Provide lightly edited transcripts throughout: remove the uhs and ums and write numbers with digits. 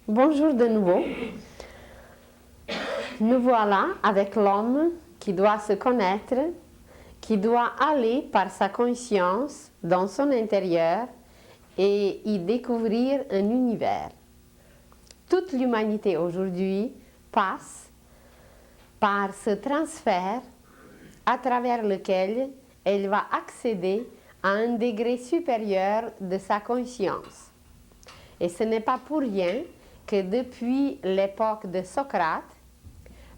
Bonjour de nouveau. Nous voilà avec l'homme qui doit se connaître, qui doit aller par sa conscience dans son intérieur et y découvrir un univers. Toute l'humanité aujourd'hui passe par ce transfert à travers lequel elle va accéder à un degré supérieur de sa conscience. Et ce n'est pas pour rien que depuis l'époque de Socrate,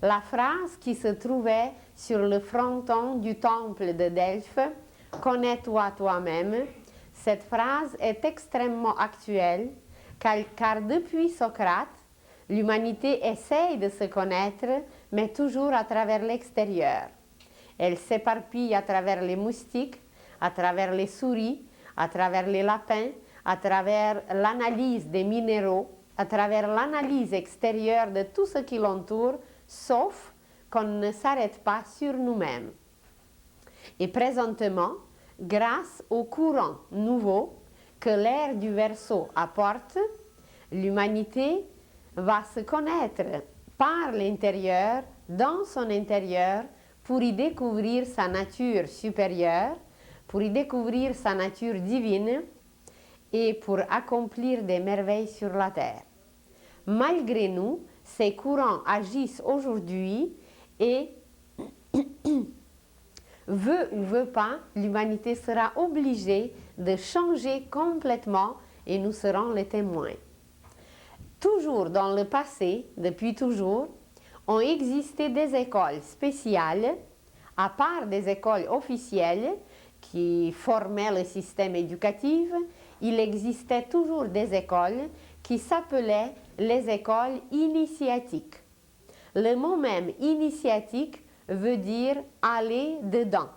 la phrase qui se trouvait sur le fronton du temple de Delphes, « Connais-toi toi-même », cette phrase est extrêmement actuelle car depuis Socrate, l'humanité essaye de se connaître, mais toujours à travers l'extérieur. Elle s'éparpille à travers les moustiques, à travers les souris, à travers les lapins, à travers l'analyse des minéraux, à travers l'analyse extérieure de tout ce qui l'entoure, sauf qu'on ne s'arrête pas sur nous-mêmes. Et présentement, grâce au courant nouveau que l'ère du Verseau apporte, l'humanité va se connaître par l'intérieur, dans son intérieur, pour y découvrir sa nature supérieure, pour y découvrir sa nature divine et pour accomplir des merveilles sur la terre. Malgré nous, ces courants agissent aujourd'hui et veut ou veut pas, l'humanité sera obligée de changer complètement et nous serons les témoins. Toujours dans le passé, depuis toujours, ont existé des écoles spéciales, à part des écoles officielles qui formaient le système éducatif, il existait toujours des écoles qui s'appelaient les écoles initiatiques. Le mot même initiatique veut dire aller dedans.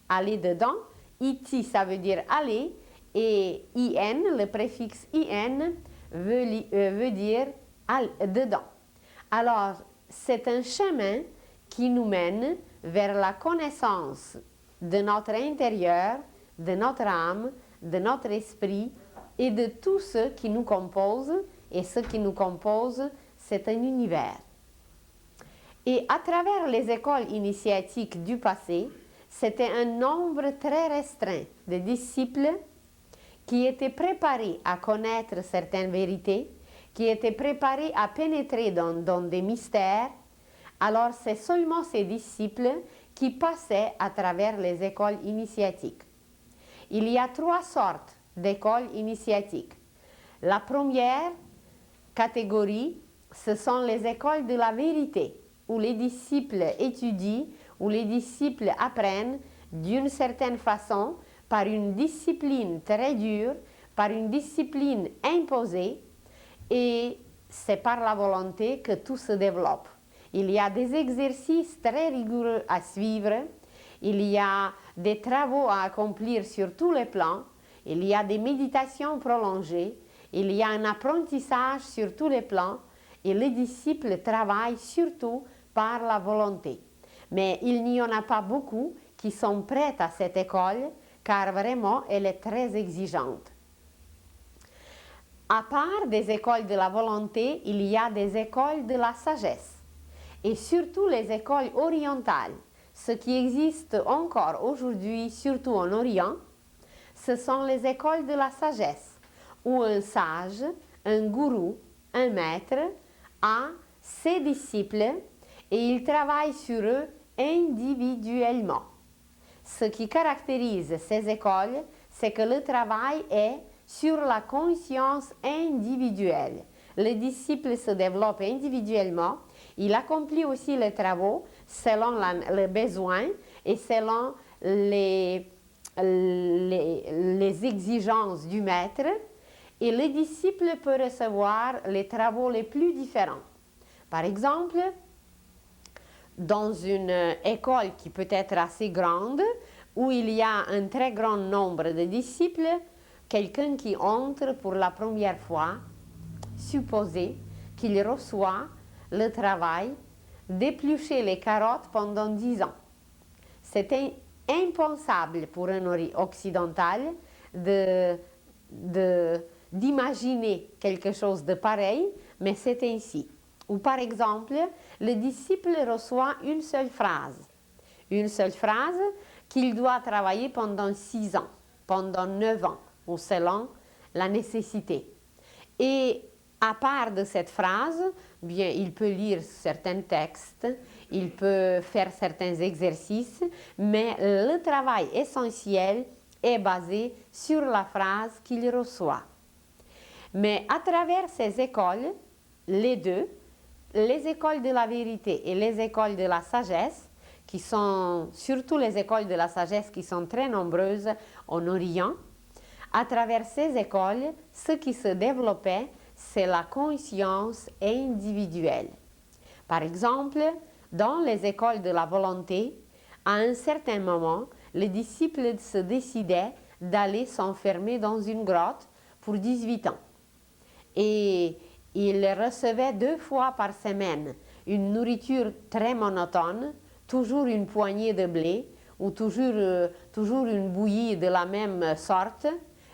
Aller dedans, iti ça veut dire aller et in, le préfixe in, veut dire dedans. Alors, c'est un chemin qui nous mène vers la connaissance de notre intérieur, de notre âme, de notre esprit et de tout ce qui nous compose. Et ce qui nous compose, c'est un univers. Et à travers les écoles initiatiques du passé, c'était un nombre très restreint de disciples qui étaient préparés à connaître certaines vérités, qui étaient préparés à pénétrer dans des mystères. Alors c'est seulement ces disciples qui passaient à travers les écoles initiatiques. Il y a 3 sortes d'écoles initiatiques. La première catégorie, ce sont les écoles de la vérité, où les disciples étudient, où les disciples apprennent d'une certaine façon, par une discipline très dure, par une discipline imposée, et c'est par la volonté que tout se développe. Il y a des exercices très rigoureux à suivre, il y a des travaux à accomplir sur tous les plans, il y a des méditations prolongées, il y a un apprentissage sur tous les plans et les disciples travaillent surtout par la volonté. Mais il n'y en a pas beaucoup qui sont prêts à cette école car vraiment elle est très exigeante. À part des écoles de la volonté, il y a des écoles de la sagesse et surtout les écoles orientales. Ce qui existe encore aujourd'hui, surtout en Orient, ce sont les écoles de la sagesse, où un sage, un gourou, un maître a ses disciples et il travaille sur eux individuellement. Ce qui caractérise ces écoles, c'est que le travail est sur la conscience individuelle. Le disciple se développe individuellement, il accomplit aussi les travaux selon les besoins et selon les exigences du maître, et le disciple peut recevoir les travaux les plus différents. Par exemple, dans une école qui peut être assez grande, où il y a un très grand nombre de disciples, quelqu'un qui entre pour la première fois, supposez qu'il reçoit le travail d'éplucher les carottes pendant 10 ans. C'était impensable pour un occidental d'imaginer quelque chose de pareil, mais c'est ainsi. Ou par exemple, le disciple reçoit une seule phrase qu'il doit travailler pendant 6 ans, pendant 9 ans, ou selon la nécessité. Et à part de cette phrase, bien, il peut lire certains textes, il peut faire certains exercices, mais le travail essentiel est basé sur la phrase qu'il reçoit. Mais à travers ces écoles, les deux, les écoles de la vérité et les écoles de la sagesse, qui sont surtout les écoles de la sagesse qui sont très nombreuses en Orient, à travers ces écoles, ce qui se développait, c'est la conscience individuelle. Par exemple, dans les écoles de la volonté, à un certain moment, les disciples se décidaient d'aller s'enfermer dans une grotte pour 18 ans. Et ils recevaient 2 fois par semaine une nourriture très monotone, toujours une poignée de blé ou toujours une bouillie de la même sorte,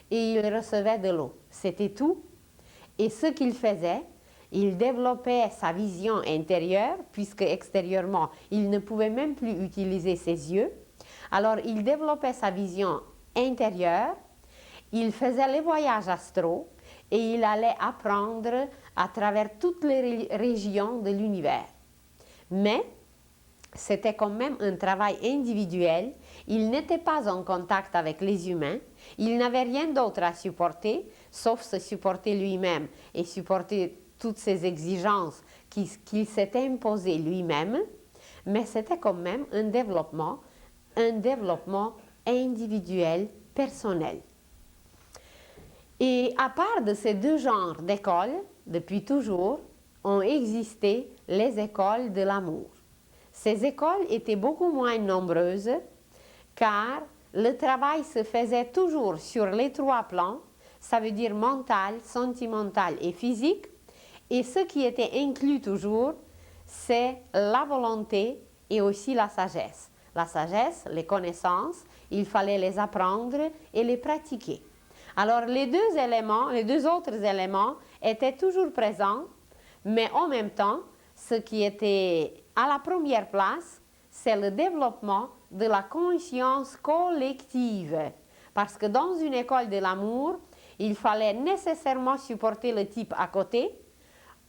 et ils recevaient de l'eau. C'était tout. Et ce qu'il faisait, il développait sa vision intérieure, puisque extérieurement, il ne pouvait même plus utiliser ses yeux. Alors, il développait sa vision intérieure, il faisait les voyages astraux et il allait apprendre à travers toutes les régions de l'univers. Mais c'était quand même un travail individuel, il n'était pas en contact avec les humains, il n'avait rien d'autre à supporter, sauf se supporter lui-même et supporter toutes ces exigences qu'il s'était imposées lui-même, mais c'était quand même un développement individuel, personnel. Et à part de ces 2 genres d'écoles, depuis toujours, ont existé les écoles de l'amour. Ces écoles étaient beaucoup moins nombreuses car le travail se faisait toujours sur les 3 plans, ça veut dire mental, sentimental et physique, et ce qui était inclus toujours, c'est la volonté et aussi la sagesse. La sagesse, les connaissances, il fallait les apprendre et les pratiquer. Alors les 2 autres éléments étaient toujours présents, mais en même temps, ce qui était à la première place, c'est le développement de la conscience collective. Parce que dans une école de l'amour, il fallait nécessairement supporter le type à côté.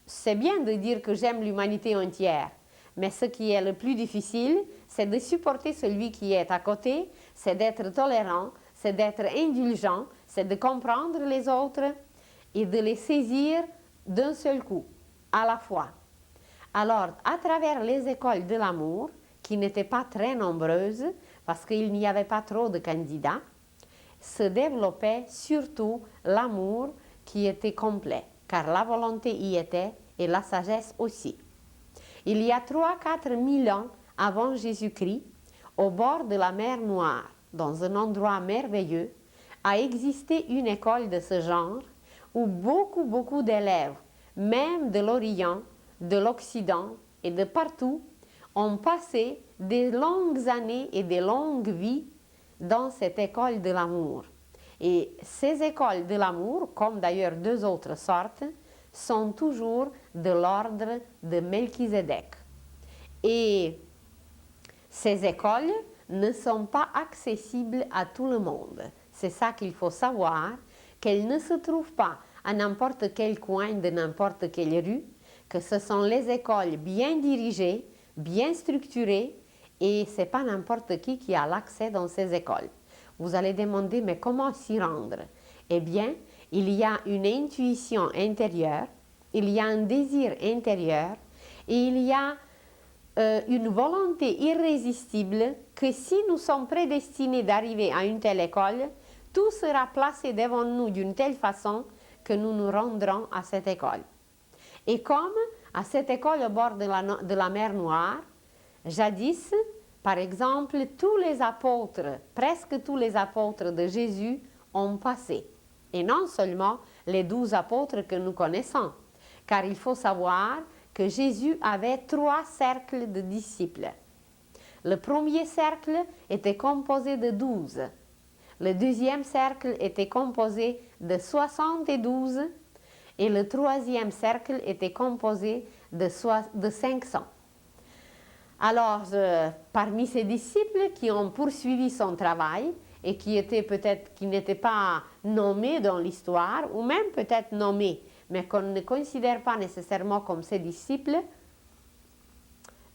C'est bien de dire que j'aime l'humanité entière, mais ce qui est le plus difficile, c'est de supporter celui qui est à côté, c'est d'être tolérant, c'est d'être indulgent, c'est de comprendre les autres et de les saisir d'un seul coup, à la fois. Alors, à travers les écoles de l'amour, qui n'étaient pas très nombreuses, parce qu'il n'y avait pas trop de candidats, se développait surtout l'amour qui était complet, car la volonté y était et la sagesse aussi. Il y a 3-4 000 ans avant Jésus-Christ, au bord de la mer Noire, dans un endroit merveilleux, a existé une école de ce genre où beaucoup d'élèves, même de l'Orient, de l'Occident et de partout, ont passé des longues années et des longues vies dans cette école de l'amour. Et ces écoles de l'amour, comme d'ailleurs 2 autres sortes, sont toujours de l'ordre de Melchizedek. Et ces écoles ne sont pas accessibles à tout le monde. C'est ça qu'il faut savoir, qu'elles ne se trouvent pas à n'importe quel coin de n'importe quelle rue, que ce sont les écoles bien dirigées, bien structurées, et ce n'est pas n'importe qui a l'accès dans ces écoles. Vous allez demander, mais comment s'y rendre? Eh bien, il y a une intuition intérieure, il y a un désir intérieur, et il y a une volonté irrésistible que si nous sommes prédestinés d'arriver à une telle école, tout sera placé devant nous d'une telle façon que nous nous rendrons à cette école. Et comme à cette école au bord de la mer Noire, jadis, par exemple, tous les apôtres, presque tous les apôtres de Jésus ont passé. Et non seulement les 12 apôtres que nous connaissons, car il faut savoir que Jésus avait 3 cercles de disciples. Le premier cercle était composé de 12. Le deuxième cercle était composé de 72. et le troisième cercle était composé de 500. Alors, parmi ses disciples qui ont poursuivi son travail et qui n'étaient pas nommés dans l'histoire, ou même peut-être nommés, mais qu'on ne considère pas nécessairement comme ses disciples,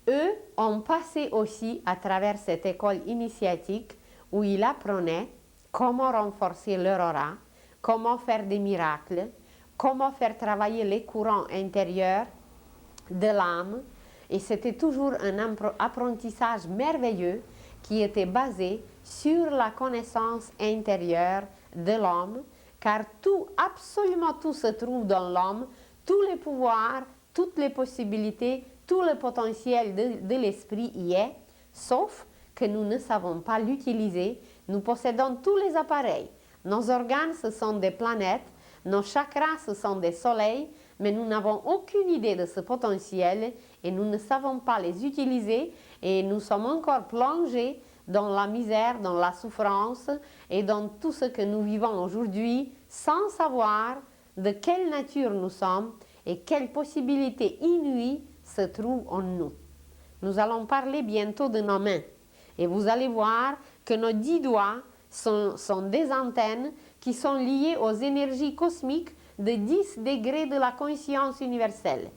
eux ont passé aussi à travers cette école initiatique où ils apprenaient comment renforcer leur aura, comment faire des miracles, comment faire travailler les courants intérieurs de l'âme. Et c'était toujours un apprentissage merveilleux qui était basé sur la connaissance intérieure de l'homme, car tout, absolument tout se trouve dans l'homme, tous les pouvoirs, toutes les possibilités, tout le potentiel de l'esprit y est, sauf que nous ne savons pas l'utiliser. Nous possédons tous les appareils. Nos organes, ce sont des planètes, nos chakras, ce sont des soleils, mais nous n'avons aucune idée de ce potentiel et nous ne savons pas les utiliser et nous sommes encore plongés dans la misère, dans la souffrance et dans tout ce que nous vivons aujourd'hui sans savoir de quelle nature nous sommes et quelles possibilités inouïes se trouvent en nous. Nous allons parler bientôt de nos mains et vous allez voir que nos 10 doigts sont des antennes qui sont liées aux énergies cosmiques de 10 degrés de la conscience universelle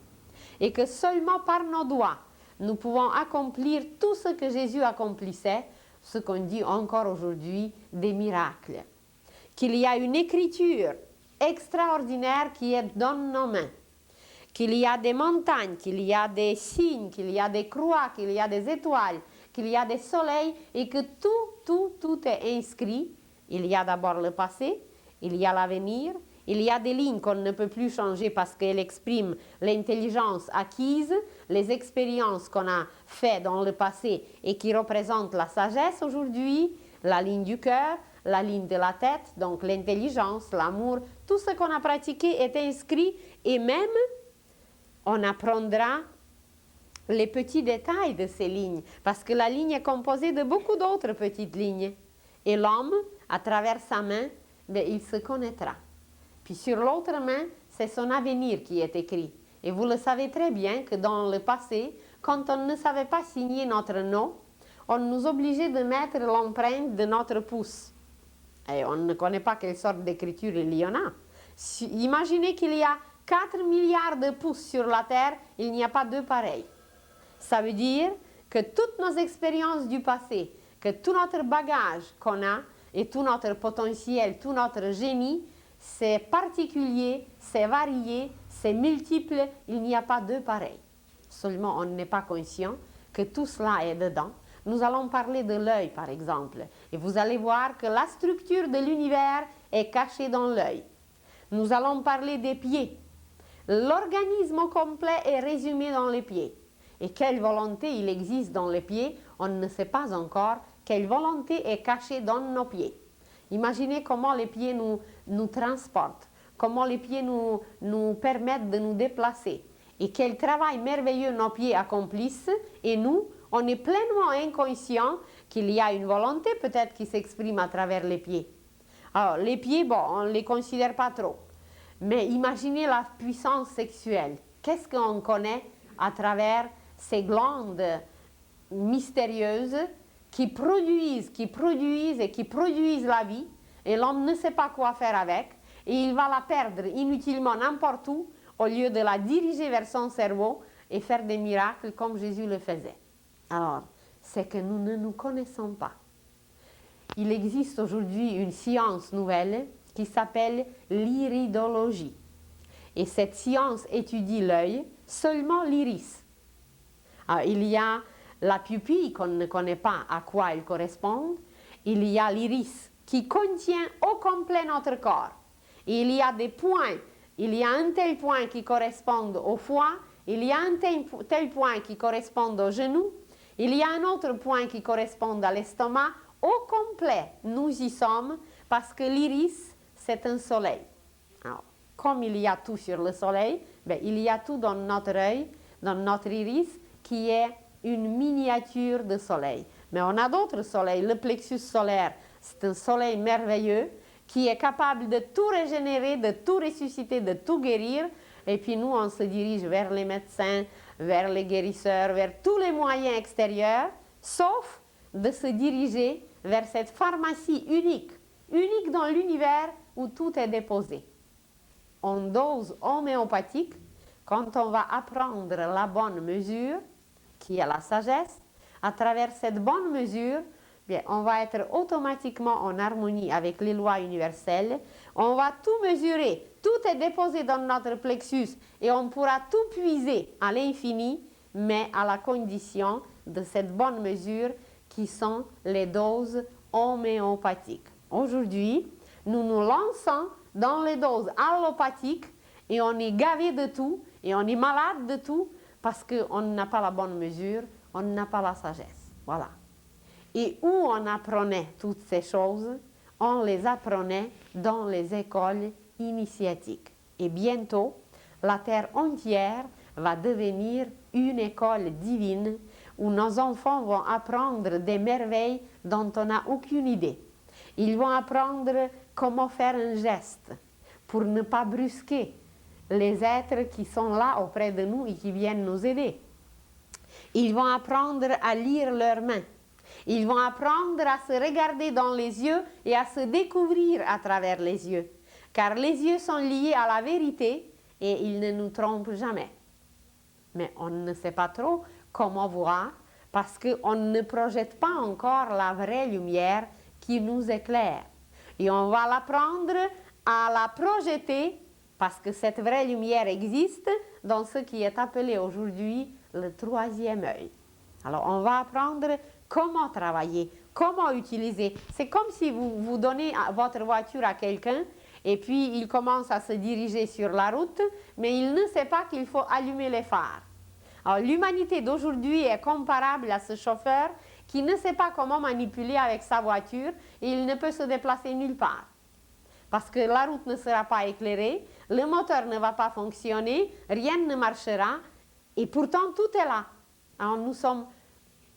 et que seulement par nos doigts nous pouvons accomplir tout ce que Jésus accomplissait, ce qu'on dit encore aujourd'hui des miracles. Qu'il y a une écriture extraordinaire qui est dans nos mains, qu'il y a des montagnes, qu'il y a des signes, qu'il y a des croix, qu'il y a des étoiles, qu'il y a des soleils et que tout est inscrit. Il y a d'abord le passé, il y a l'avenir, il y a des lignes qu'on ne peut plus changer parce qu'elles expriment l'intelligence acquise, les expériences qu'on a faites dans le passé et qui représentent la sagesse aujourd'hui, la ligne du cœur, la ligne de la tête, donc l'intelligence, l'amour, tout ce qu'on a pratiqué est inscrit et même on apprendra les petits détails de ces lignes parce que la ligne est composée de beaucoup d'autres petites lignes et l'homme, à travers sa main, il se connaîtra. Puis sur l'autre main, c'est son avenir qui est écrit. Et vous le savez très bien que dans le passé, quand on ne savait pas signer notre nom, on nous obligeait de mettre l'empreinte de notre pouce. Et on ne connaît pas quelle sorte d'écriture il y en a. Imaginez qu'il y a 4 milliards de pouces sur la Terre, il n'y a pas deux pareils. Ça veut dire que toutes nos expériences du passé, que tout notre bagage qu'on a et tout notre potentiel, tout notre génie, c'est particulier, c'est varié, c'est multiple, il n'y a pas deux pareils. Seulement, on n'est pas conscient que tout cela est dedans. Nous allons parler de l'œil, par exemple, et vous allez voir que la structure de l'univers est cachée dans l'œil. Nous allons parler des pieds. L'organisme complet est résumé dans les pieds. Et quelle volonté il existe dans les pieds, on ne sait pas encore quelle volonté est cachée dans nos pieds. Imaginez comment les pieds nous transportent, comment les pieds nous permettent de nous déplacer et quel travail merveilleux nos pieds accomplissent. Et nous, on est pleinement inconscient qu'il y a une volonté peut-être qui s'exprime à travers les pieds. Alors, les pieds, bon, on ne les considère pas trop. Mais imaginez la puissance sexuelle. Qu'est-ce qu'on connaît à travers ces glandes mystérieuses qui produisent la vie, et l'homme ne sait pas quoi faire avec, et il va la perdre inutilement n'importe où, au lieu de la diriger vers son cerveau et faire des miracles comme Jésus le faisait. Alors, c'est que nous ne nous connaissons pas. Il existe aujourd'hui une science nouvelle qui s'appelle l'iridologie. Et cette science étudie l'œil, seulement l'iris. Alors, il y a la pupille qu'on ne connaît pas à quoi elle correspond. Il y a l'iris qui contient au complet notre corps. Et il y a des points. Il y a un tel point qui correspond au foie. Il y a un tel point qui correspond au genou. Il y a un autre point qui correspond à l'estomac. Au complet, nous y sommes parce que l'iris, c'est un soleil. Alors, comme il y a tout sur le soleil, il y a tout dans notre œil, dans notre iris, qui est une miniature de soleil. Mais on a d'autres soleils. Le plexus solaire, c'est un soleil merveilleux qui est capable de tout régénérer, de tout ressusciter, de tout guérir. Et puis nous, on se dirige vers les médecins, vers les guérisseurs, vers tous les moyens extérieurs, sauf de se diriger vers cette pharmacie unique, unique dans l'univers où tout est déposé. En dose homéopathique, quand on va apprendre la bonne mesure, qui est la sagesse, à travers cette bonne mesure, bien, on va être automatiquement en harmonie avec les lois universelles. On va tout mesurer, tout est déposé dans notre plexus et on pourra tout puiser à l'infini, mais à la condition de cette bonne mesure qui sont les doses homéopathiques. Aujourd'hui, nous nous lançons dans les doses allopathiques et on est gavé de tout et on est malade de tout parce qu'on n'a pas la bonne mesure, on n'a pas la sagesse. Voilà. Et où on apprenait toutes ces choses? On les apprenait dans les écoles initiatiques. Et bientôt, la terre entière va devenir une école divine où nos enfants vont apprendre des merveilles dont on n'a aucune idée. Ils vont apprendre comment faire un geste pour ne pas brusquer les êtres qui sont là auprès de nous et qui viennent nous aider. Ils vont apprendre à lire leurs mains. Ils vont apprendre à se regarder dans les yeux et à se découvrir à travers les yeux. Car les yeux sont liés à la vérité et ils ne nous trompent jamais. Mais on ne sait pas trop comment voir parce qu'on ne projette pas encore la vraie lumière qui nous éclaire. Et on va l'apprendre à la projeter parce que cette vraie lumière existe dans ce qui est appelé aujourd'hui le troisième œil. Alors on va apprendre comment travailler, comment utiliser. C'est comme si vous donnez votre voiture à quelqu'un et puis il commence à se diriger sur la route, mais il ne sait pas qu'il faut allumer les phares. Alors l'humanité d'aujourd'hui est comparable à ce chauffeur qui ne sait pas comment manipuler avec sa voiture et il ne peut se déplacer nulle part. Parce que la route ne sera pas éclairée, le moteur ne va pas fonctionner, rien ne marchera et pourtant tout est là. Alors nous sommes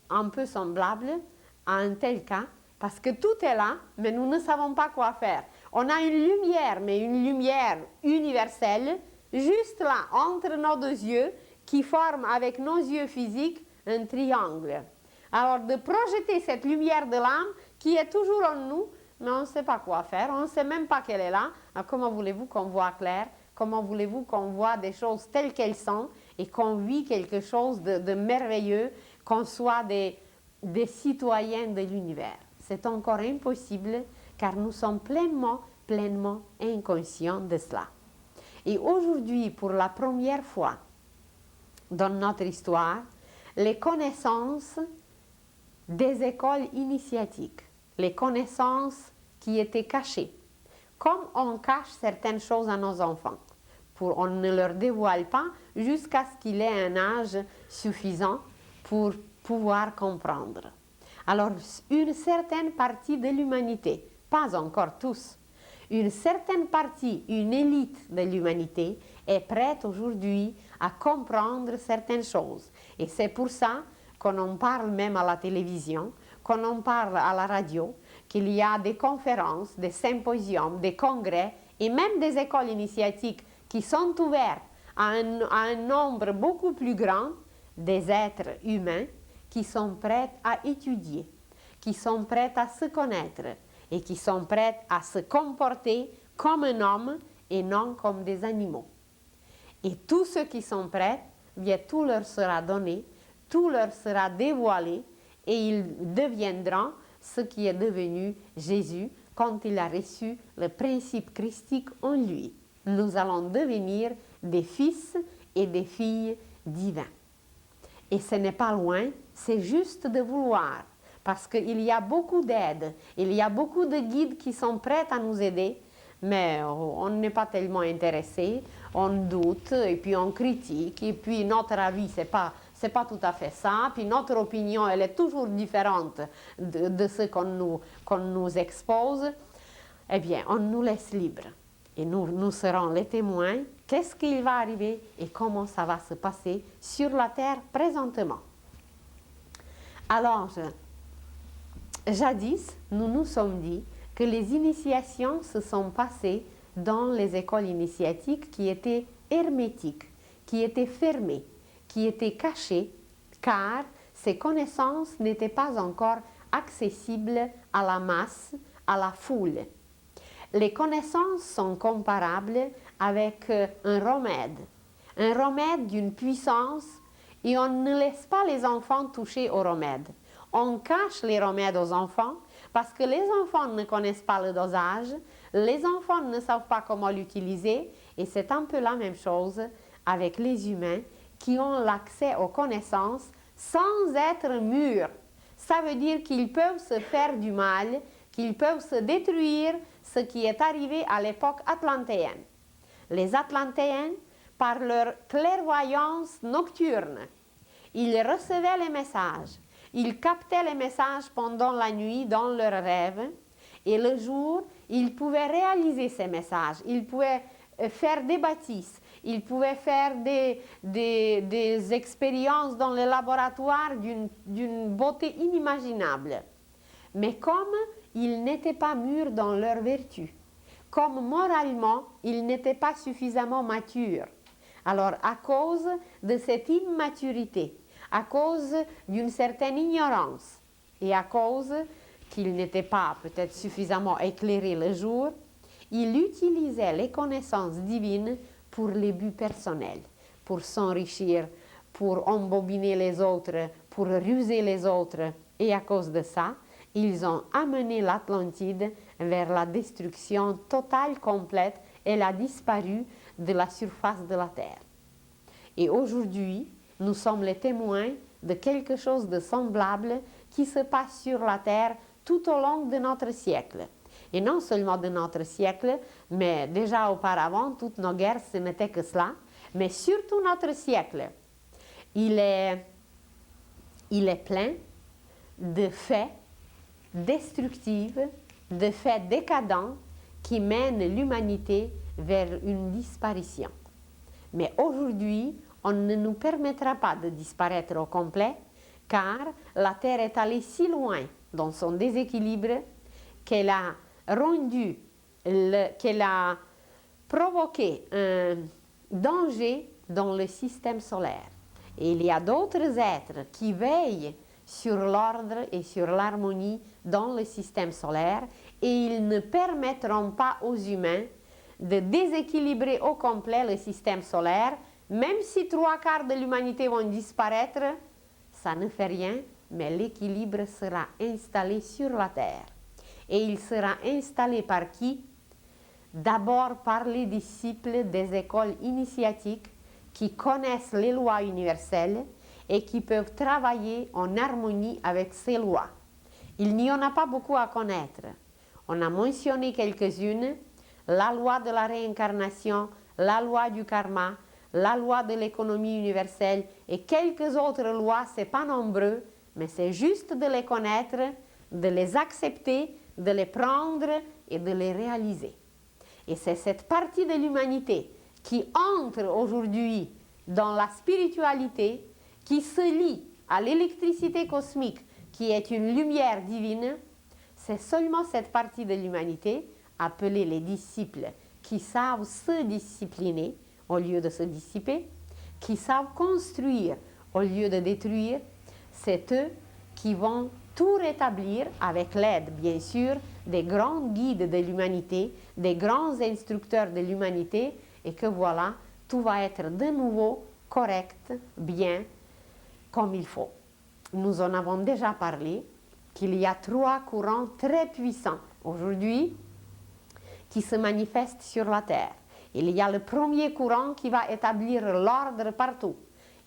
un peu semblables à un tel cas parce que tout est là, mais nous ne savons pas quoi faire. On a une lumière, mais une lumière universelle, juste là, entre nos deux yeux, qui forme avec nos yeux physiques un triangle. Alors de projeter cette lumière de l'âme qui est toujours en nous, mais on ne sait pas quoi faire, on ne sait même pas qu'elle est là. Alors comment voulez-vous qu'on voit clair? Comment voulez-vous qu'on voit des choses telles qu'elles sont et qu'on vit quelque chose de merveilleux, qu'on soit des citoyens de l'univers? C'est encore impossible car nous sommes pleinement inconscients de cela. Et aujourd'hui, pour la première fois dans notre histoire, les connaissances des écoles initiatiques, les connaissances qui étaient cachées, comme on cache certaines choses à nos enfants, on ne leur dévoile pas jusqu'à ce qu'il ait un âge suffisant pour pouvoir comprendre. Alors, une certaine partie de l'humanité, pas encore tous, une certaine partie, une élite de l'humanité est prête aujourd'hui à comprendre certaines choses. Et c'est pour ça qu'on en parle même à la télévision, qu'on en parle à la radio, qu'il y a des conférences, des symposiums, des congrès et même des écoles initiatiques qui sont ouvertes à un nombre beaucoup plus grand des êtres humains qui sont prêts à étudier, qui sont prêts à se connaître et qui sont prêts à se comporter comme un homme et non comme des animaux. Et tous ceux qui sont prêts, bien, tout leur sera donné, tout leur sera dévoilé et ils deviendront ce qui est devenu Jésus quand il a reçu le principe christique en lui. Nous allons devenir des fils et des filles divins. Et ce n'est pas loin, c'est juste de vouloir, parce qu'il y a beaucoup d'aides, il y a beaucoup de guides qui sont prêts à nous aider, mais on n'est pas tellement intéressé, on doute, et puis on critique, et puis notre avis, c'est pas tout à fait ça, puis notre opinion, elle est toujours différente de ce qu'on nous expose. Eh bien, on nous laisse libres. Et nous serons les témoins. Qu'est-ce qu'il va arriver et comment ça va se passer sur la terre présentement. Alors, jadis, nous nous sommes dit, que les initiations se sont passées dans les écoles initiatiques qui étaient hermétiques, qui étaient fermées, qui étaient cachées, car ces connaissances n'étaient pas encore accessibles à la masse, à la foule. Les connaissances sont comparables avec un remède d'une puissance, et on ne laisse pas les enfants toucher au remède. On cache les remèdes aux enfants parce que les enfants ne connaissent pas le dosage, les enfants ne savent pas comment l'utiliser, et c'est un peu la même chose avec les humains qui ont l'accès aux connaissances sans être mûrs. Ça veut dire qu'ils peuvent se faire du mal, qu'ils peuvent se détruire, ce qui est arrivé à l'époque atlantéenne. Les Atlantéens, par leur clairvoyance nocturne, ils recevaient les messages, ils captaient les messages pendant la nuit dans leurs rêves, et le jour, ils pouvaient réaliser ces messages, ils pouvaient faire des bâtisses, ils pouvaient faire des expériences dans le laboratoire d'une beauté inimaginable. Mais comme ils n'étaient pas mûrs dans leur vertu, comme moralement, ils n'étaient pas suffisamment matures. Alors, à cause de cette immaturité, à cause d'une certaine ignorance, et à cause qu'ils n'étaient pas peut-être suffisamment éclairés le jour, ils utilisaient les connaissances divines pour les buts personnels, pour s'enrichir, pour embobiner les autres, pour ruser les autres. Et à cause de ça, ils ont amené l'Atlantide vers la destruction totale, complète. Elle a disparu de la surface de la Terre. Et aujourd'hui, nous sommes les témoins de quelque chose de semblable qui se passe sur la Terre tout au long de notre siècle. Et non seulement de notre siècle, mais déjà auparavant, toutes nos guerres, ce n'était que cela, mais surtout notre siècle. Il est plein de faits destructifs, de faits décadents qui mènent l'humanité vers une disparition. Mais aujourd'hui, on ne nous permettra pas de disparaître au complet, car la Terre est allée si loin dans son déséquilibre qu'elle a qu'elle a provoqué un danger dans le système solaire. Et il y a d'autres êtres qui veillent sur l'ordre et sur l'harmonie dans le système solaire, et ils ne permettront pas aux humains de déséquilibrer au complet le système solaire. Même si 3/4 de l'humanité vont disparaître, ça ne fait rien, mais l'équilibre sera installé sur la Terre. Et il sera installé par qui? D'abord par les disciples des écoles initiatiques qui connaissent les lois universelles et qui peuvent travailler en harmonie avec ces lois. Il n'y en a pas beaucoup à connaître. On a mentionné quelques-unes: la loi de la réincarnation, la loi du karma, la loi de l'économie universelle et quelques autres lois. C'est pas nombreux, mais c'est juste de les connaître, de les accepter, de les prendre et de les réaliser. Et c'est cette partie de l'humanité qui entre aujourd'hui dans la spiritualité, qui se lie à l'électricité cosmique, qui est une lumière divine. C'est seulement cette partie de l'humanité, appelée les disciples, qui savent se discipliner au lieu de se dissiper, qui savent construire au lieu de détruire. C'est eux qui vont tout rétablir avec l'aide, bien sûr, des grands guides de l'humanité, des grands instructeurs de l'humanité, et que voilà, tout va être de nouveau correct, bien, comme il faut. Nous en avons déjà parlé, qu'il y a 3 courants très puissants aujourd'hui qui se manifestent sur la Terre. Il y a le premier courant qui va établir l'ordre partout.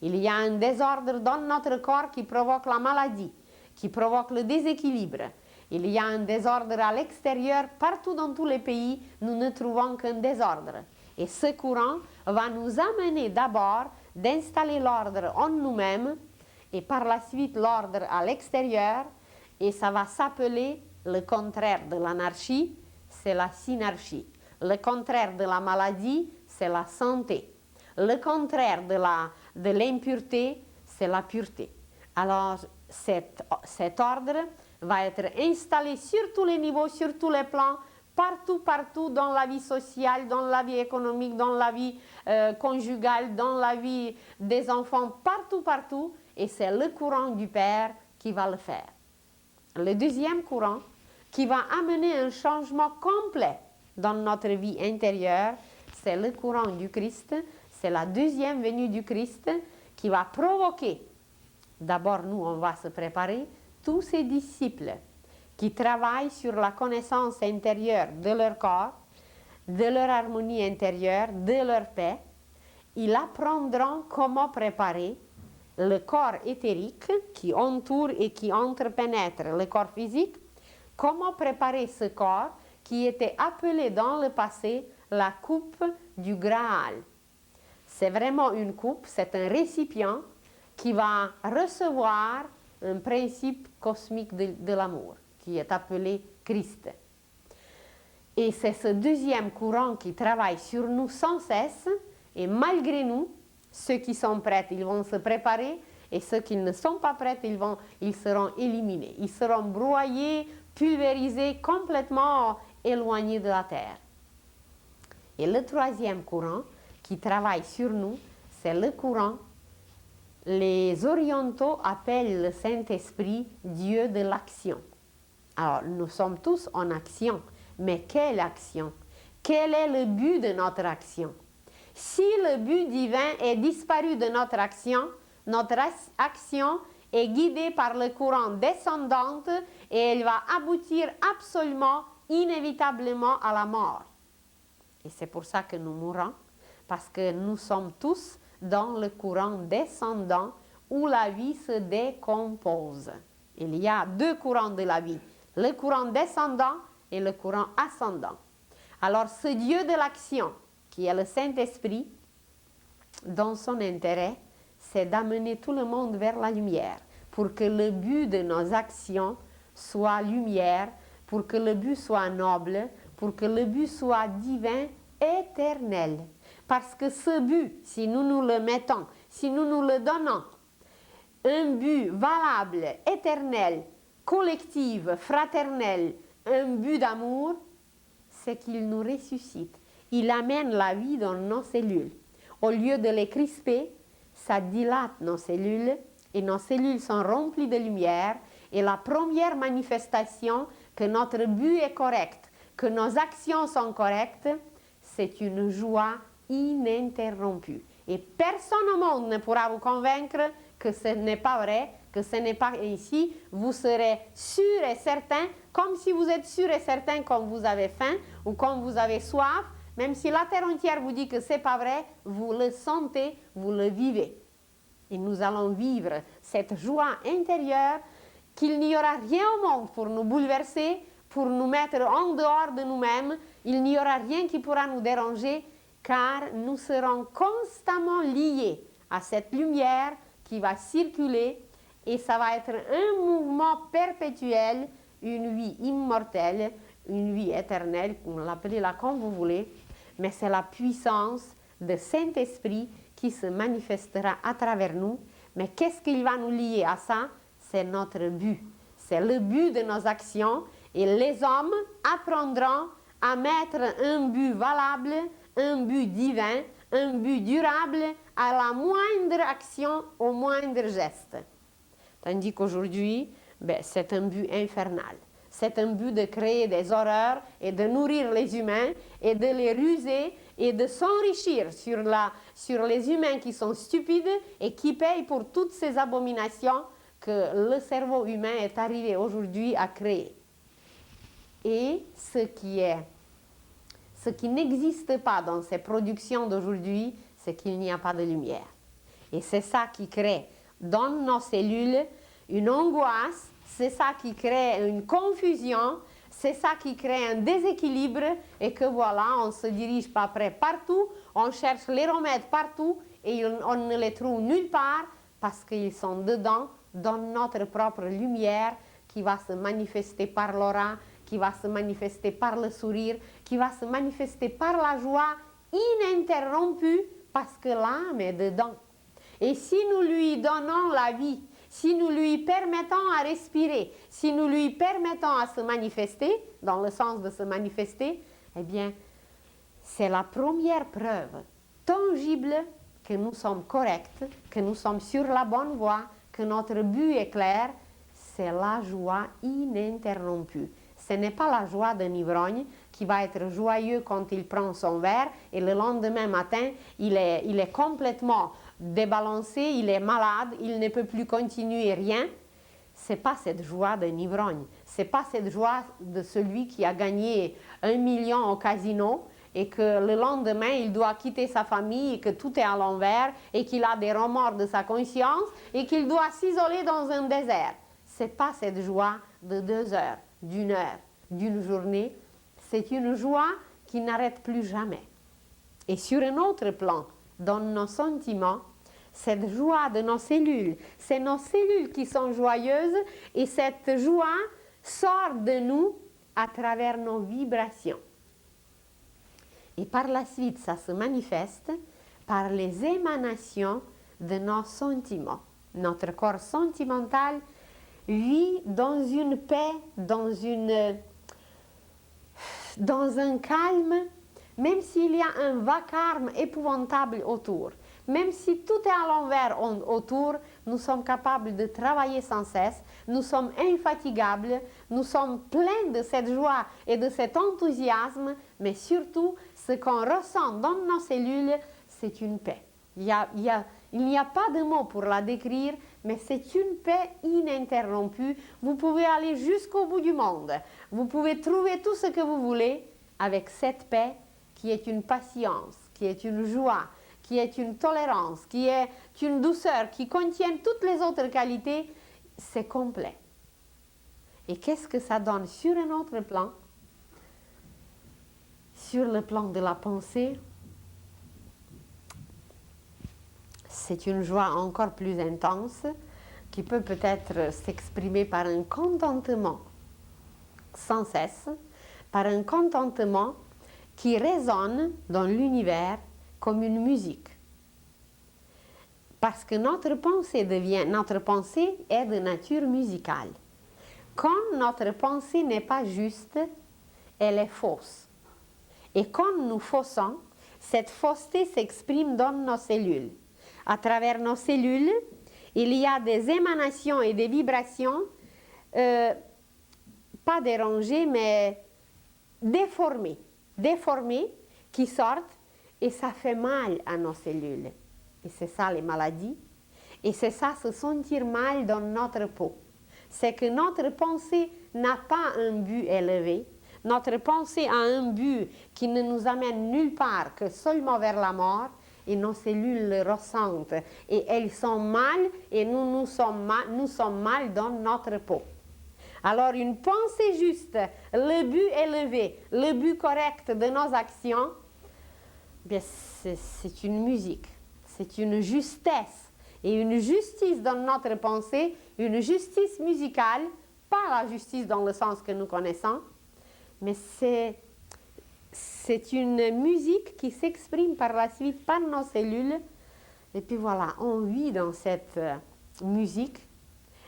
Il y a un désordre dans notre corps qui provoque la maladie, qui provoque le déséquilibre. Il y a un désordre à l'extérieur, partout dans tous les pays, nous ne trouvons qu'un désordre. Et ce courant va nous amener d'abord d'installer l'ordre en nous-mêmes, et par la suite l'ordre à l'extérieur, et ça va s'appeler le contraire de l'anarchie, c'est la synarchie. Le contraire de la maladie, c'est la santé. Le contraire de l'impureté, c'est la pureté. Alors, cet ordre va être installé sur tous les niveaux, sur tous les plans, partout dans la vie sociale, dans la vie économique, dans la vie conjugale, dans la vie des enfants, partout. Et c'est le courant du Père qui va le faire. Le deuxième courant qui va amener un changement complet dans notre vie intérieure, c'est le courant du Christ, c'est la deuxième venue du Christ qui va provoquer, d'abord nous on va se préparer, tous ces disciples qui travaillent sur la connaissance intérieure de leur corps, de leur harmonie intérieure, de leur paix, ils apprendront comment préparer le corps éthérique qui entoure et qui entrepénètre le corps physique, comment préparer ce corps qui était appelé dans le passé la coupe du Graal. C'est vraiment une coupe, c'est un récipient qui va recevoir un principe cosmique de l'amour, qui est appelé Christ. Et c'est ce deuxième courant qui travaille sur nous sans cesse, et malgré nous, ceux qui sont prêts, ils vont se préparer, et ceux qui ne sont pas prêts, ils seront éliminés. Ils seront broyés, pulvérisés, complètement éloignés de la terre. Et le troisième courant qui travaille sur nous, c'est le courant, les orientaux appellent le Saint-Esprit Dieu de l'action. Alors, nous sommes tous en action, mais quelle action? Quel est le but de notre action? Si le but divin est disparu de notre action est guidée par le courant descendant et elle va aboutir absolument, inévitablement à la mort. Et c'est pour ça que nous mourons, parce que nous sommes tous dans le courant descendant où la vie se décompose. Il y a deux courants de la vie, le courant descendant et le courant ascendant. Alors ce Dieu de l'action, qui est le Saint-Esprit, dans son intérêt, c'est d'amener tout le monde vers la lumière, pour que le but de nos actions soit lumière, pour que le but soit noble, pour que le but soit divin, éternel. Parce que ce but, si nous nous le mettons, si nous nous le donnons, un but valable, éternel, collectif, fraternel, un but d'amour, c'est qu'il nous ressuscite. Il amène la vie dans nos cellules. Au lieu de les crisper, ça dilate nos cellules et nos cellules sont remplies de lumière. Et la première manifestation que notre but est correct, que nos actions sont correctes, c'est une joie ininterrompue. Et personne au monde ne pourra vous convaincre que ce n'est pas vrai, que ce n'est pas ici. Vous serez sûr et certain, comme si vous êtes sûr et certain quand vous avez faim ou quand vous avez soif. Même si la terre entière vous dit que ce n'est pas vrai, vous le sentez, vous le vivez. Et nous allons vivre cette joie intérieure qu'il n'y aura rien au monde pour nous bouleverser, pour nous mettre en dehors de nous-mêmes. Il n'y aura rien qui pourra nous déranger, car nous serons constamment liés à cette lumière qui va circuler et ça va être un mouvement perpétuel, une vie immortelle, une vie éternelle, l'appelez-la comme vous voulez, mais c'est la puissance de Saint-Esprit qui se manifestera à travers nous. Mais qu'est-ce qu'il va nous lier à ça? C'est notre but. C'est le but de nos actions et les hommes apprendront à mettre un but valable, un but divin, un but durable à la moindre action, au moindre geste. Tandis qu'aujourd'hui, c'est un but infernal. C'est un but de créer des horreurs et de nourrir les humains et de les ruser et de s'enrichir sur les humains qui sont stupides et qui payent pour toutes ces abominations que le cerveau humain est arrivé aujourd'hui à créer. Et ce qui n'existe pas dans ces productions d'aujourd'hui, c'est qu'il n'y a pas de lumière. Et c'est ça qui crée dans nos cellules une angoisse, c'est ça qui crée une confusion, c'est ça qui crée un déséquilibre et que voilà, on se dirige pas près partout, on cherche les remèdes partout et on ne les trouve nulle part parce qu'ils sont dedans, dans notre propre lumière qui va se manifester par l'aura, qui va se manifester par le sourire, qui va se manifester par la joie ininterrompue parce que l'âme est dedans. Et si nous lui donnons la vie, si nous lui permettons à respirer, si nous lui permettons à se manifester, dans le sens de se manifester, eh bien, c'est la première preuve tangible que nous sommes corrects, que nous sommes sur la bonne voie, que notre but est clair, c'est la joie ininterrompue. Ce n'est pas la joie d'un ivrogne qui va être joyeux quand il prend son verre et le lendemain matin, il est complètement débalancé, il est malade, il ne peut plus continuer rien. Ce n'est pas cette joie d'un ivrogne. Ce n'est pas cette joie de celui qui a gagné 1 million au casino et que le lendemain, il doit quitter sa famille et que tout est à l'envers et qu'il a des remords de sa conscience et qu'il doit s'isoler dans un désert. Ce n'est pas cette joie de 2 heures, d'1 heure, d'une journée. C'est une joie qui n'arrête plus jamais. Et sur un autre plan, dans nos sentiments, cette joie de nos cellules, c'est nos cellules qui sont joyeuses et cette joie sort de nous à travers nos vibrations. Et par la suite, ça se manifeste par les émanations de nos sentiments. Notre corps sentimental vit dans une paix, dans un calme, même s'il y a un vacarme épouvantable autour. Même si tout est à l'envers autour, nous sommes capables de travailler sans cesse, nous sommes infatigables, nous sommes pleins de cette joie et de cet enthousiasme, mais surtout, ce qu'on ressent dans nos cellules, c'est une paix. Il n'y a pas de mots pour la décrire, mais c'est une paix ininterrompue. Vous pouvez aller jusqu'au bout du monde. Vous pouvez trouver tout ce que vous voulez avec cette paix qui est une patience, qui est une joie, qui est une tolérance, qui est une douceur, qui contient toutes les autres qualités. C'est complet. Et qu'est-ce que ça donne sur un autre plan? Sur le plan de la pensée, c'est une joie encore plus intense qui peut peut-être s'exprimer par un contentement sans cesse, par un contentement qui résonne dans l'univers comme une musique. Parce que notre pensée est de nature musicale. Quand notre pensée n'est pas juste, elle est fausse. Et quand nous faussons, cette fausseté s'exprime dans nos cellules. À travers nos cellules, il y a des émanations et des vibrations, pas dérangées, mais déformées, qui sortent et ça fait mal à nos cellules. Et c'est ça les maladies. Et c'est ça se sentir mal dans notre peau. C'est que notre pensée n'a pas un but élevé. Notre pensée a un but qui ne nous amène nulle part que seulement vers la mort. Et nos cellules le ressentent. Et elles sont mal et nous sommes mal dans notre peau. Alors une pensée juste, le but élevé, le but correct de nos actions, c'est une musique, c'est une justesse et une justice dans notre pensée, une justice musicale, pas la justice dans le sens que nous connaissons, mais c'est une musique qui s'exprime par la suite par nos cellules. Et puis voilà, on vit dans cette musique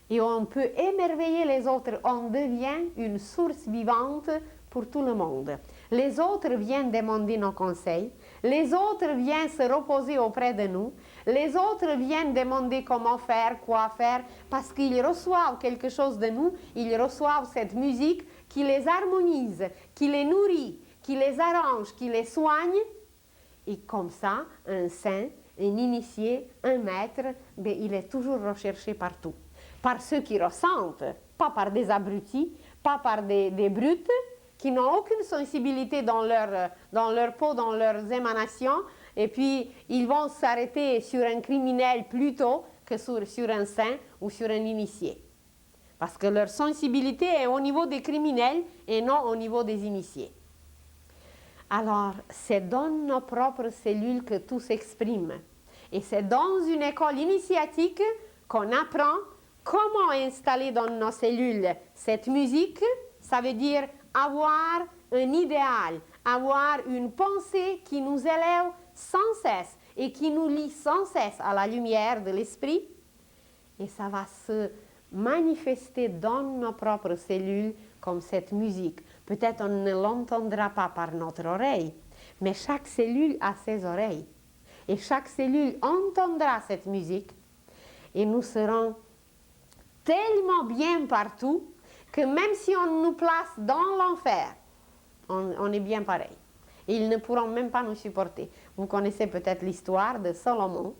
et on peut émerveiller les autres. On devient une source vivante pour tout le monde. Les autres viennent demander nos conseils. Les autres viennent se reposer auprès de nous. Les autres viennent demander comment faire, quoi faire, parce qu'ils reçoivent quelque chose de nous. Ils reçoivent cette musique qui les harmonise, qui les nourrit, qui les arrange, qui les soigne. Et comme ça, un saint, un initié, un maître, il est toujours recherché partout. Par ceux qui ressentent, pas par des abrutis, pas par des brutes, qui n'ont aucune sensibilité dans leur peau, dans leurs émanations, et puis ils vont s'arrêter sur un criminel plutôt que sur un saint ou sur un initié. Parce que leur sensibilité est au niveau des criminels et non au niveau des initiés. Alors, c'est dans nos propres cellules que tout s'exprime. Et c'est dans une école initiatique qu'on apprend comment installer dans nos cellules cette musique. Ça veut dire avoir un idéal, avoir une pensée qui nous élève sans cesse et qui nous lie sans cesse à la lumière de l'esprit. et ça va se manifester dans nos propres cellules comme cette musique. Peut-être on ne l'entendra pas par notre oreille, mais chaque cellule a ses oreilles. Et chaque cellule entendra cette musique et nous serons tellement bien partout que même si on nous place dans l'enfer, on est bien pareil. Et ils ne pourront même pas nous supporter. Vous connaissez peut-être l'histoire de Salomon,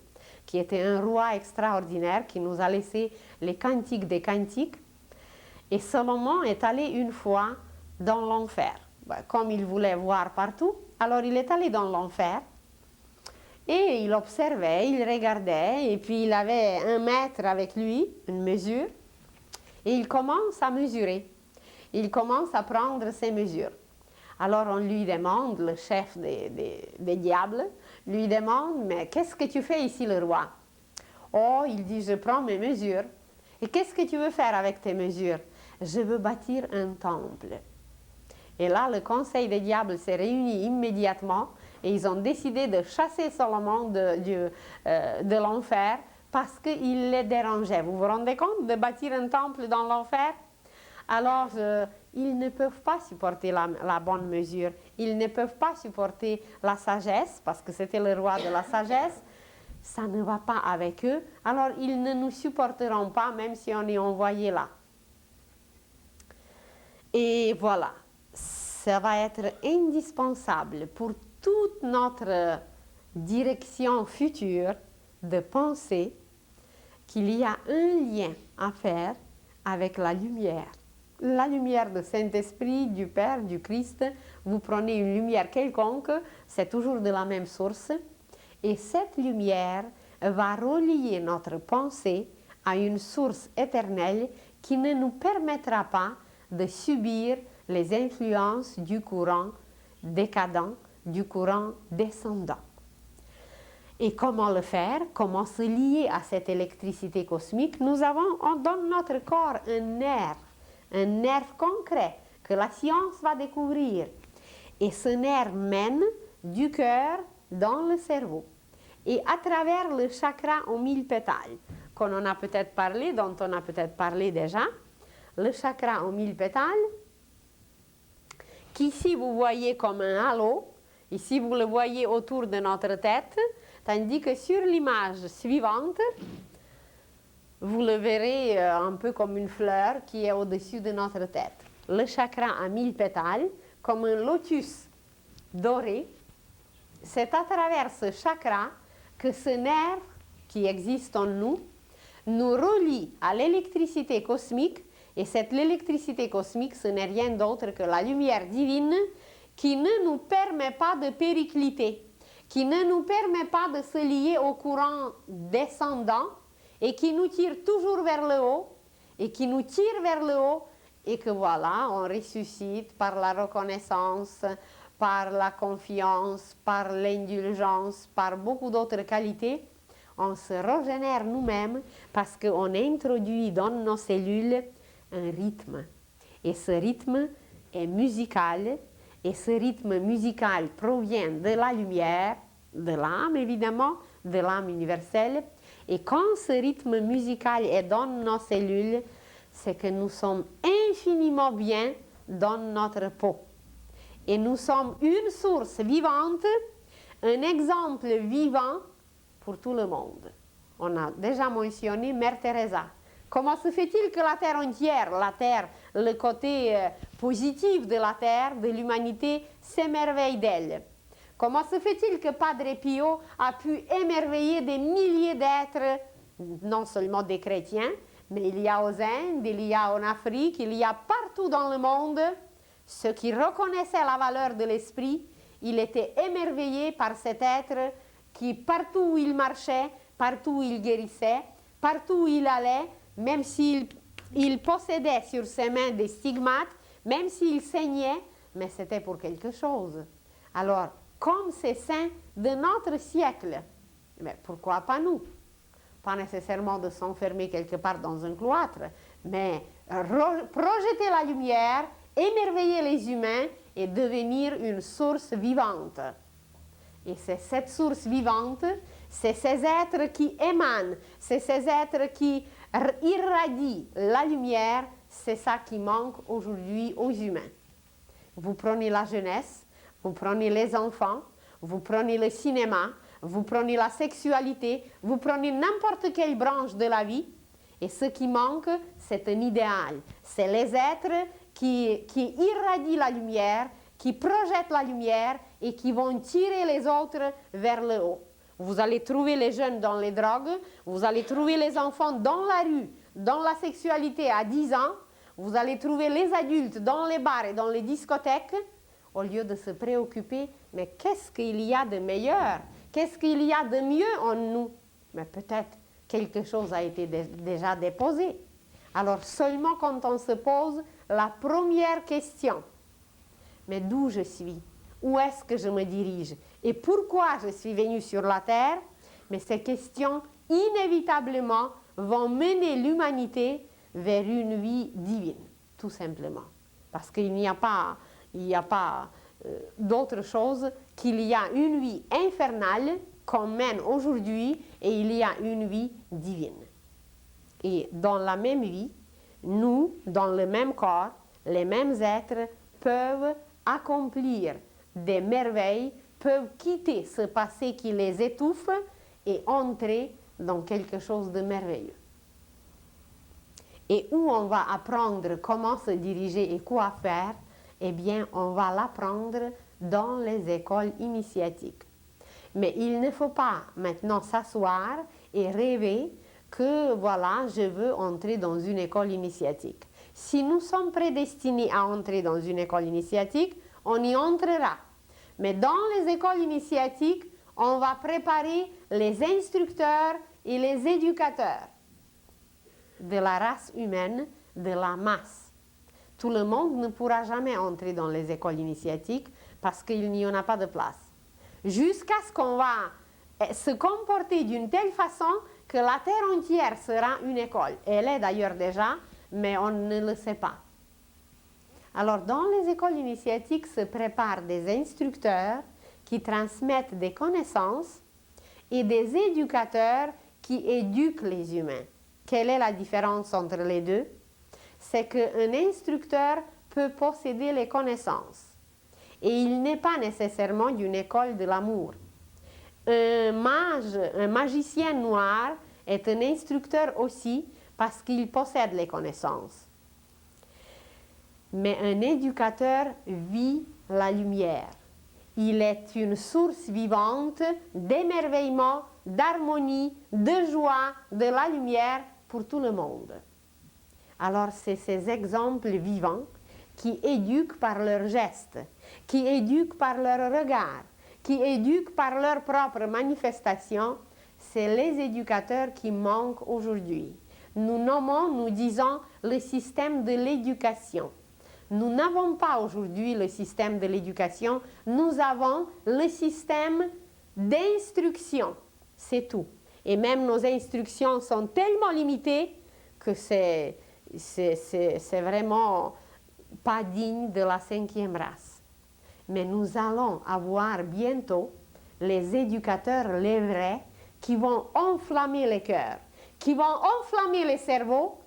qui était un roi extraordinaire, qui nous a laissé les cantiques des cantiques. Et Salomon est allé une fois dans l'enfer. Comme il voulait voir partout, alors il est allé dans l'enfer. Et il observait, il regardait, et puis il avait un mètre avec lui, une mesure, et il commence à mesurer. Il commence à prendre ses mesures. Alors on lui demande, le chef des diables, lui demande, mais qu'est-ce que tu fais ici, le roi? Oh, il dit, je prends mes mesures. Et qu'est-ce que tu veux faire avec tes mesures? Je veux bâtir un temple. Et là, le conseil des diables s'est réuni immédiatement et ils ont décidé de chasser Salomon de l'enfer parce qu'il les dérangeait. Vous vous rendez compte de bâtir un temple dans l'enfer? Alors, ils ne peuvent pas supporter la bonne mesure. Ils ne peuvent pas supporter la sagesse, parce que c'était le roi de la sagesse. Ça ne va pas avec eux. Alors, ils ne nous supporteront pas, même si on est envoyé là. Et voilà, ça va être indispensable pour toute notre direction future de penser qu'il y a un lien à faire avec la lumière. La lumière du Saint-Esprit, du Père, du Christ. Vous prenez une lumière quelconque, c'est toujours de la même source. Et cette lumière va relier notre pensée à une source éternelle qui ne nous permettra pas de subir les influences du courant décadent, du courant descendant. Et comment le faire? Comment se lier à cette électricité cosmique? Nous avons dans notre corps un nerf concret que la science va découvrir. Et ce nerf mène du cœur dans le cerveau. Et à travers le chakra aux 1000 pétales, qu'on en a peut-être parlé, dont on a peut-être parlé déjà, le chakra aux 1000 pétales, qu'ici vous voyez comme un halo, ici vous le voyez autour de notre tête, tandis que sur l'image suivante, vous le verrez un peu comme une fleur qui est au-dessus de notre tête. Le chakra à 1000 pétales, comme un lotus doré, c'est à travers ce chakra que ce nerf qui existe en nous nous relie à l'électricité cosmique. Et cette électricité cosmique, ce n'est rien d'autre que la lumière divine qui ne nous permet pas de péricliter, qui ne nous permet pas de se lier au courant descendant et qui nous tire toujours vers le haut et qui nous tire vers le haut et que voilà, on ressuscite par la reconnaissance, par la confiance, par l'indulgence, par beaucoup d'autres qualités. On se régénère nous-mêmes parce qu'on introduit dans nos cellules un rythme. Et ce rythme est musical. Et ce rythme musical provient de la lumière, de l'âme évidemment, de l'âme universelle. Et quand ce rythme musical est dans nos cellules, c'est que nous sommes infiniment bien dans notre peau. Et nous sommes une source vivante, un exemple vivant pour tout le monde. On a déjà mentionné Mère Teresa. Comment se fait-il que la Terre entière, la Terre, le côté positif de la Terre, de l'humanité, s'émerveille d'elle? Comment se fait-il que Padre Pio a pu émerveiller des milliers d'êtres, non seulement des chrétiens, mais il y a aux Indes, il y a en Afrique, il y a partout dans le monde, ceux qui reconnaissaient la valeur de l'esprit, il était émerveillé par cet être qui, partout où il marchait, partout où il guérissait, partout où il allait, même s'il possédait sur ses mains des stigmates, même s'il saignait, mais c'était pour quelque chose. Alors, comme ces saints de notre siècle, mais pourquoi pas nous? Pas nécessairement de s'enfermer quelque part dans un cloître, mais projeter la lumière, émerveiller les humains et devenir une source vivante. Et c'est cette source vivante, c'est ces êtres qui émanent, c'est ces êtres qui irradie la lumière, c'est ça qui manque aujourd'hui aux humains. Vous prenez la jeunesse, vous prenez les enfants, vous prenez le cinéma, vous prenez la sexualité, vous prenez n'importe quelle branche de la vie, et ce qui manque, c'est un idéal. C'est les êtres qui irradient la lumière, qui projettent la lumière et qui vont tirer les autres vers le haut. Vous allez trouver les jeunes dans les drogues, vous allez trouver les enfants dans la rue, dans la sexualité à 10 ans, vous allez trouver les adultes dans les bars et dans les discothèques, au lieu de se préoccuper, mais qu'est-ce qu'il y a de meilleur? Qu'est-ce qu'il y a de mieux en nous? Mais peut-être quelque chose a été déjà déposé. Alors seulement quand on se pose la première question, mais d'où je suis? Où est-ce que je me dirige? Et pourquoi je suis venu sur la terre? Mais ces questions, inévitablement, vont mener l'humanité vers une vie divine, tout simplement. Parce qu'il n'y a pas, d'autre chose qu'il y a une vie infernale qu'on mène aujourd'hui et il y a une vie divine. Et dans la même vie, nous, dans le même corps, les mêmes êtres peuvent accomplir des merveilles, peuvent quitter ce passé qui les étouffe et entrer dans quelque chose de merveilleux. Et où on va apprendre comment se diriger et quoi faire, eh bien, on va l'apprendre dans les écoles initiatiques. Mais il ne faut pas maintenant s'asseoir et rêver que, voilà, je veux entrer dans une école initiatique. Si nous sommes prédestinés à entrer dans une école initiatique, on y entrera. Mais dans les écoles initiatiques, on va préparer les instructeurs et les éducateurs de la race humaine, de la masse. Tout le monde ne pourra jamais entrer dans les écoles initiatiques parce qu'il n'y en a pas de place. Jusqu'à ce qu'on va se comporter d'une telle façon que la terre entière sera une école. Elle est d'ailleurs déjà, mais on ne le sait pas. Alors, dans les écoles initiatiques se préparent des instructeurs qui transmettent des connaissances et des éducateurs qui éduquent les humains. Quelle est la différence entre les deux? C'est qu'un instructeur peut posséder les connaissances et il n'est pas nécessairement d'une école de l'amour. Un mage, un magicien noir est un instructeur aussi parce qu'il possède les connaissances. Mais un éducateur vit la lumière. Il est une source vivante d'émerveillement, d'harmonie, de joie, de la lumière pour tout le monde. Alors c'est ces exemples vivants qui éduquent par leurs gestes, qui éduquent par leur regard, qui éduquent par leur propre manifestation, c'est les éducateurs qui manquent aujourd'hui. Nous disons le système de l'éducation. Nous n'avons pas aujourd'hui le système de l'éducation, nous avons le système d'instruction, c'est tout. Et même nos instructions sont tellement limitées que c'est vraiment pas digne de la 5e race. Mais nous allons avoir bientôt les éducateurs, les vrais, qui vont enflammer les cœurs, qui vont enflammer les cerveaux,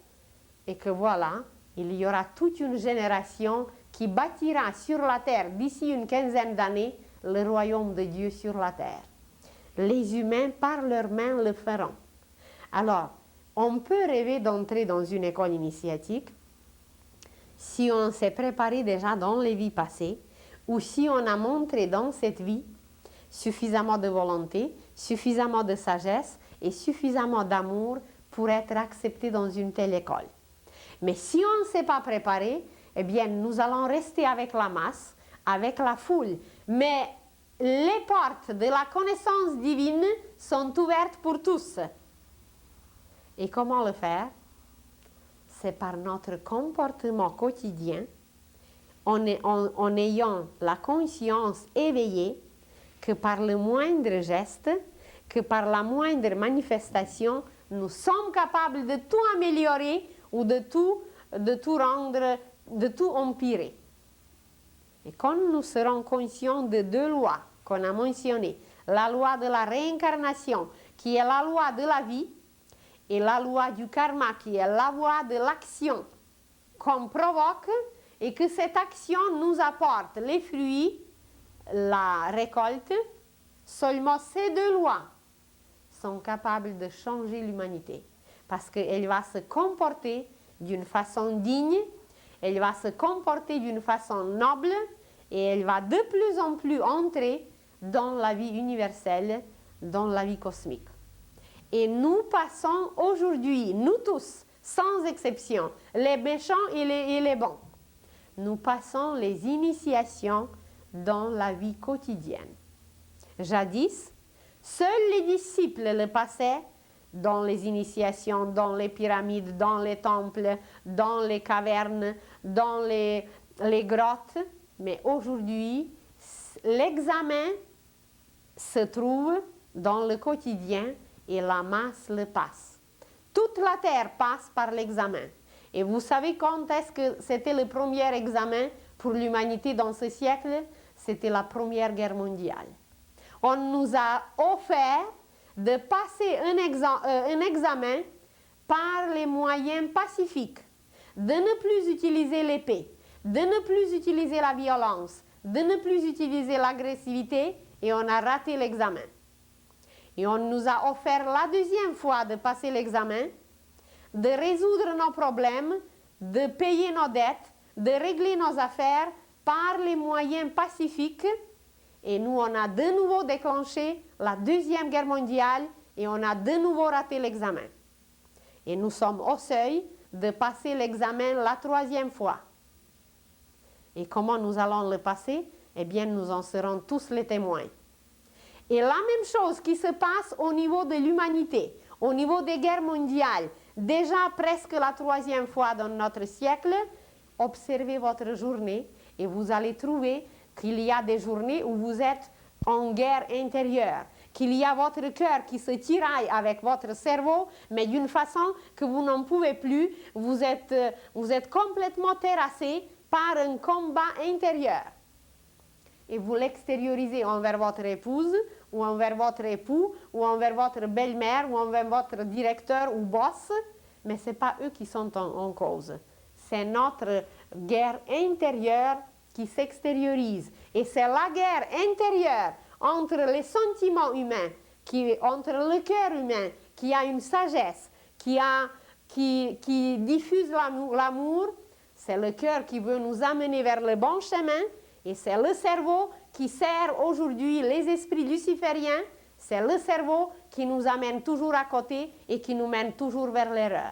et que voilà, il y aura toute une génération qui bâtira sur la terre, d'ici une 15aine d'années, le royaume de Dieu sur la terre. Les humains, par leurs mains, le feront. Alors, on peut rêver d'entrer dans une école initiatique si on s'est préparé déjà dans les vies passées ou si on a montré dans cette vie suffisamment de volonté, suffisamment de sagesse et suffisamment d'amour pour être accepté dans une telle école. Mais si on ne s'est pas préparé, eh bien, nous allons rester avec la masse, avec la foule. Mais les portes de la connaissance divine sont ouvertes pour tous. Et comment le faire? C'est par notre comportement quotidien, en ayant la conscience éveillée que par le moindre geste, que par la moindre manifestation, nous sommes capables de tout améliorer ou de tout rendre, de tout empirer. Et quand nous serons conscients de 2 lois qu'on a mentionnées, la loi de la réincarnation, qui est la loi de la vie, et la loi du karma, qui est la loi de l'action qu'on provoque, et que cette action nous apporte les fruits, la récolte, seulement ces deux lois sont capables de changer l'humanité. Parce qu'elle va se comporter d'une façon digne, elle va se comporter d'une façon noble, et elle va de plus en plus entrer dans la vie universelle, dans la vie cosmique. Et nous passons aujourd'hui, nous tous, sans exception, les méchants et les bons, nous passons les initiations dans la vie quotidienne. Jadis, seuls les disciples le passaient dans les initiations, dans les pyramides, dans les temples, dans les cavernes, dans les grottes. Mais aujourd'hui, l'examen se trouve dans le quotidien et la masse le passe. Toute la terre passe par l'examen. Et vous savez quand est-ce que c'était le premier examen pour l'humanité dans ce siècle? C'était la Première Guerre mondiale. On nous a offert de passer un examen par les moyens pacifiques, de ne plus utiliser l'épée, de ne plus utiliser la violence, de ne plus utiliser l'agressivité, et on a raté l'examen. Et on nous a offert la deuxième fois de passer l'examen, de résoudre nos problèmes, de payer nos dettes, de régler nos affaires par les moyens pacifiques. Et nous, on a de nouveau déclenché la Deuxième Guerre mondiale et on a de nouveau raté l'examen. Et nous sommes au seuil de passer l'examen la troisième fois. Et comment nous allons le passer? Eh bien, nous en serons tous les témoins. Et la même chose qui se passe au niveau de l'humanité, au niveau des guerres mondiales, déjà presque la troisième fois dans notre siècle, observez votre journée et vous allez trouver qu'il y a des journées où vous êtes en guerre intérieure, qu'il y a votre cœur qui se tiraille avec votre cerveau, mais d'une façon que vous n'en pouvez plus, vous êtes complètement terrassé par un combat intérieur. Et vous l'extériorisez envers votre épouse, ou envers votre époux, ou envers votre belle-mère, ou envers votre directeur ou boss, mais ce n'est pas eux qui sont en cause. C'est notre guerre intérieure qui s'extériorise. Et c'est la guerre intérieure entre les sentiments humains, entre le cœur humain, qui a une sagesse, qui diffuse l'amour. C'est le cœur qui veut nous amener vers le bon chemin, et c'est le cerveau qui sert aujourd'hui les esprits lucifériens. C'est le cerveau qui nous amène toujours à côté et qui nous mène toujours vers l'erreur.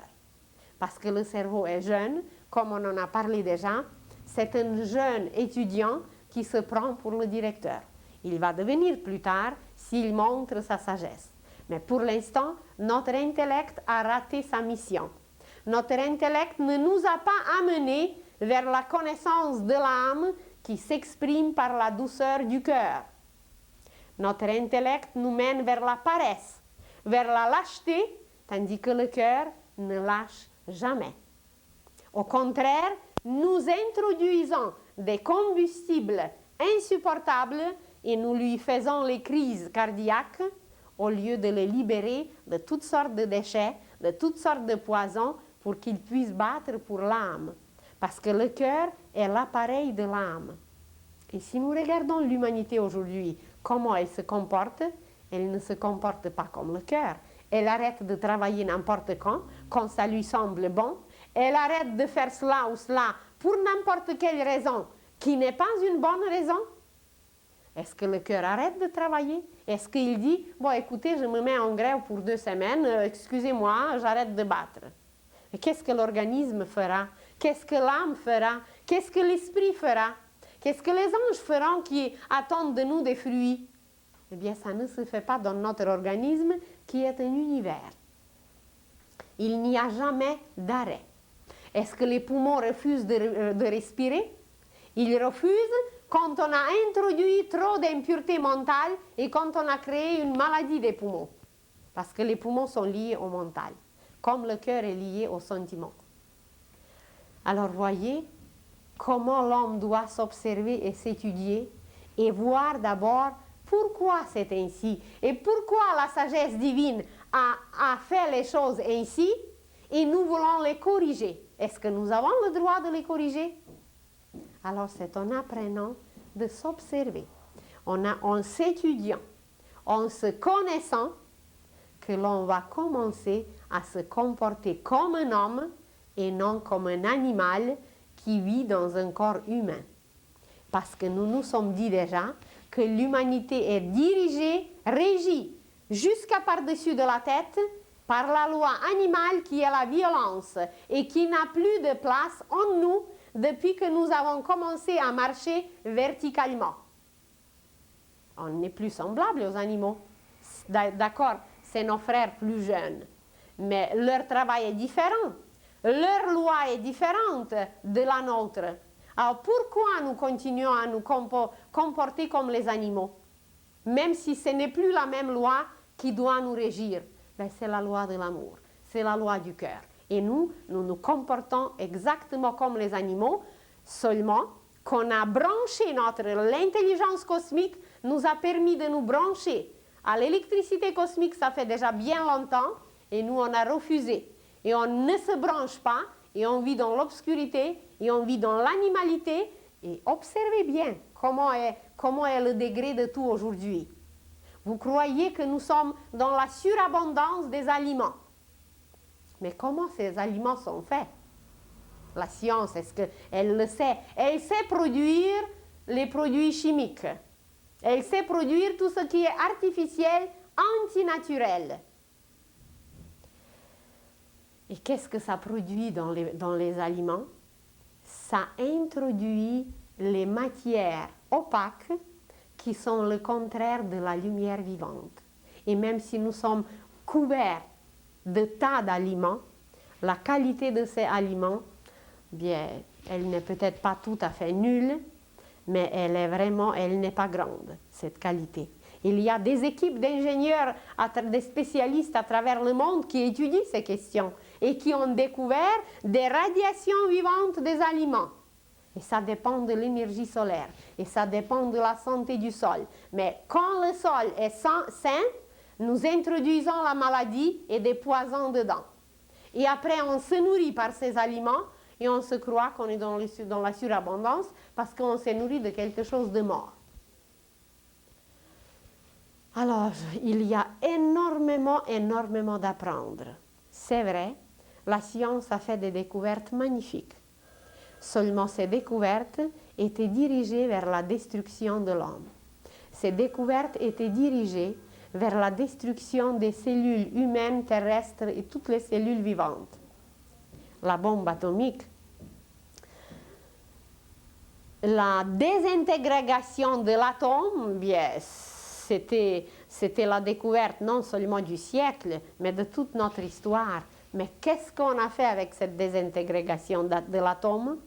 Parce que le cerveau est jeune, comme on en a parlé déjà, c'est un jeune étudiant qui se prend pour le directeur. Il va devenir plus tard s'il montre sa sagesse. Mais pour l'instant, notre intellect a raté sa mission. Notre intellect ne nous a pas amenés vers la connaissance de l'âme qui s'exprime par la douceur du cœur. Notre intellect nous mène vers la paresse, vers la lâcheté, tandis que le cœur ne lâche jamais. Au contraire, nous introduisons des combustibles insupportables et nous lui faisons les crises cardiaques au lieu de le libérer de toutes sortes de déchets, de toutes sortes de poisons pour qu'il puisse battre pour l'âme. Parce que le cœur est l'appareil de l'âme. Et si nous regardons l'humanité aujourd'hui, comment elle se comporte, elle ne se comporte pas comme le cœur. Elle arrête de travailler n'importe quand ça lui semble bon. Elle arrête de faire cela ou cela pour n'importe quelle raison, qui n'est pas une bonne raison. Est-ce que le cœur arrête de travailler? Est-ce qu'il dit, bon écoutez, je me mets en grève pour 2 semaines, excusez-moi, j'arrête de battre. Et qu'est-ce que l'organisme fera? Qu'est-ce que l'âme fera? Qu'est-ce que l'esprit fera? Qu'est-ce que les anges feront qui attendent de nous des fruits? Eh bien, ça ne se fait pas dans notre organisme qui est un univers. Il n'y a jamais d'arrêt. Est-ce que les poumons refusent de respirer? Ils refusent quand on a introduit trop d'impuretés mentales et quand on a créé une maladie des poumons. Parce que les poumons sont liés au mental, comme le cœur est lié au sentiment. Alors voyez comment l'homme doit s'observer et s'étudier et voir d'abord pourquoi c'est ainsi et pourquoi la sagesse divine a fait les choses ainsi et nous voulons les corriger. Est-ce que nous avons le droit de les corriger? Alors c'est en apprenant de s'observer, en s'étudiant, en se connaissant, que l'on va commencer à se comporter comme un homme et non comme un animal qui vit dans un corps humain. Parce que nous nous sommes dit déjà que l'humanité est dirigée, régie, jusqu'à par-dessus de la tête, par la loi animale qui est la violence et qui n'a plus de place en nous depuis que nous avons commencé à marcher verticalement. On n'est plus semblable aux animaux. D'accord, c'est nos frères plus jeunes, mais leur travail est différent. Leur loi est différente de la nôtre. Alors pourquoi nous continuons à nous comporter comme les animaux? Même si ce n'est plus la même loi qui doit nous régir. Ben, c'est la loi de l'amour, c'est la loi du cœur. Et nous nous comportons exactement comme les animaux, seulement qu'on a branché l'intelligence cosmique nous a permis de nous brancher à l'électricité cosmique, ça fait déjà bien longtemps, et nous on a refusé. Et on ne se branche pas, et on vit dans l'obscurité, et on vit dans l'animalité, et observez bien comment est le degré de tout aujourd'hui. Vous croyez que nous sommes dans la surabondance des aliments. Mais comment ces aliments sont faits? La science, est-ce qu'elle le sait? Elle sait produire les produits chimiques. Elle sait produire tout ce qui est artificiel, antinaturel. Et qu'est-ce que ça produit dans les aliments? Ça introduit les matières opaques qui sont le contraire de la lumière vivante. Et même si nous sommes couverts de tas d'aliments, la qualité de ces aliments, bien, elle n'est peut-être pas tout à fait nulle, mais elle n'est pas grande, cette qualité. Il y a des équipes d'ingénieurs, des spécialistes à travers le monde qui étudient ces questions et qui ont découvert des radiations vivantes des aliments. Et ça dépend de l'énergie solaire et ça dépend de la santé du sol. Mais quand le sol est sain, nous introduisons la maladie et des poisons dedans. Et après, on se nourrit par ces aliments et on se croit qu'on est dans la surabondance parce qu'on s'est nourri de quelque chose de mort. Alors, il y a énormément d'apprendre. C'est vrai, la science a fait des découvertes magnifiques. Seulement ces découvertes étaient dirigées vers la destruction de l'homme. Ces découvertes étaient dirigées vers la destruction des cellules humaines, terrestres et toutes les cellules vivantes. La bombe atomique, la désintégration de l'atome, bien, c'était la découverte non seulement du siècle, mais de toute notre histoire. Mais qu'est-ce qu'on a fait avec cette désintégration de l'atome?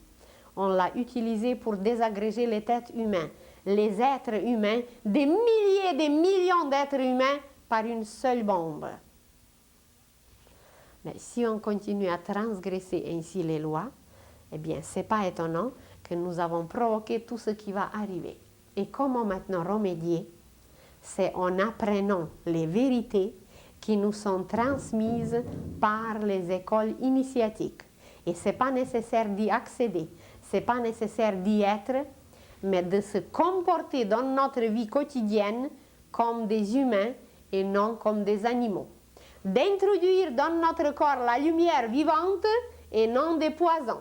On l'a utilisé pour désagréger les êtres humains, les êtres humains, des milliers, des millions d'êtres humains par une seule bombe. Mais si on continue à transgresser ainsi les lois, eh bien, ce n'est pas étonnant que nous avons provoqué tout ce qui va arriver. Et comment maintenant remédier? C'est en apprenant les vérités qui nous sont transmises par les écoles initiatiques. Et ce n'est pas nécessaire d'y accéder, ce n'est pas nécessaire d'y être, mais de se comporter dans notre vie quotidienne comme des humains et non comme des animaux. D'introduire dans notre corps la lumière vivante et non des poisons.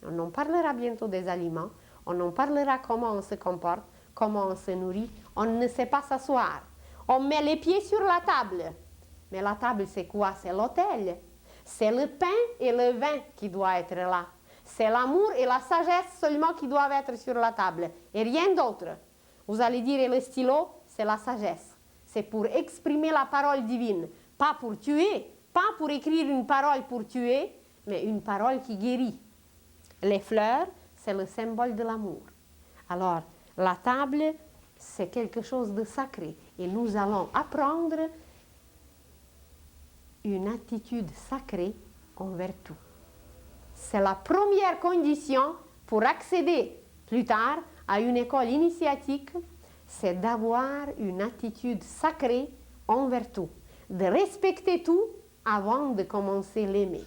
On en parlera bientôt des aliments, on en parlera comment on se comporte, comment on se nourrit. On ne sait pas s'asseoir. On met les pieds sur la table. Mais la table, c'est quoi? C'est l'autel. C'est le pain et le vin qui doivent être là. C'est l'amour et la sagesse seulement qui doivent être sur la table. Et rien d'autre. Vous allez dire, et le stylo, c'est la sagesse. C'est pour exprimer la parole divine. Pas pour tuer, pas pour écrire une parole pour tuer, mais une parole qui guérit. Les fleurs, c'est le symbole de l'amour. Alors, la table, c'est quelque chose de sacré. Et nous allons apprendre une attitude sacrée envers tout. C'est la première condition pour accéder plus tard à une école initiatique, c'est d'avoir une attitude sacrée envers tout. de respecter tout avant de commencer l'aimer.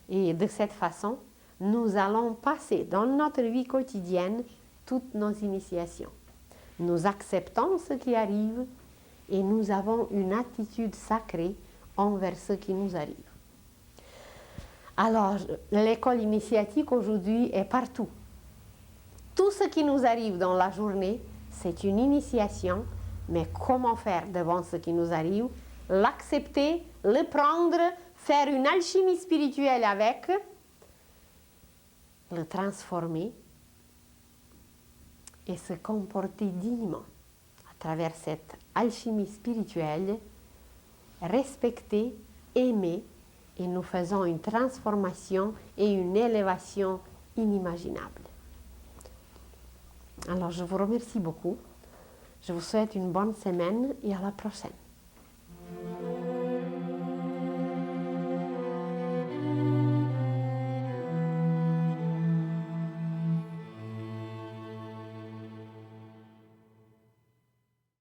Et de cette façon, nous allons passer dans notre vie quotidienne toutes nos initiations. Nous acceptons ce qui arrive et nous avons une attitude sacrée envers ce qui nous arrive. Alors, l'école initiatique aujourd'hui est partout. Tout ce qui nous arrive dans la journée, c'est une initiation, mais comment faire devant ce qui nous arrive? L'accepter, le prendre, faire une alchimie spirituelle avec, le transformer et se comporter dignement à travers cette alchimie spirituelle, respecter, aimer, et nous faisons une transformation et une élévation inimaginable. Alors, je vous remercie beaucoup. Je vous souhaite une bonne semaine et à la prochaine.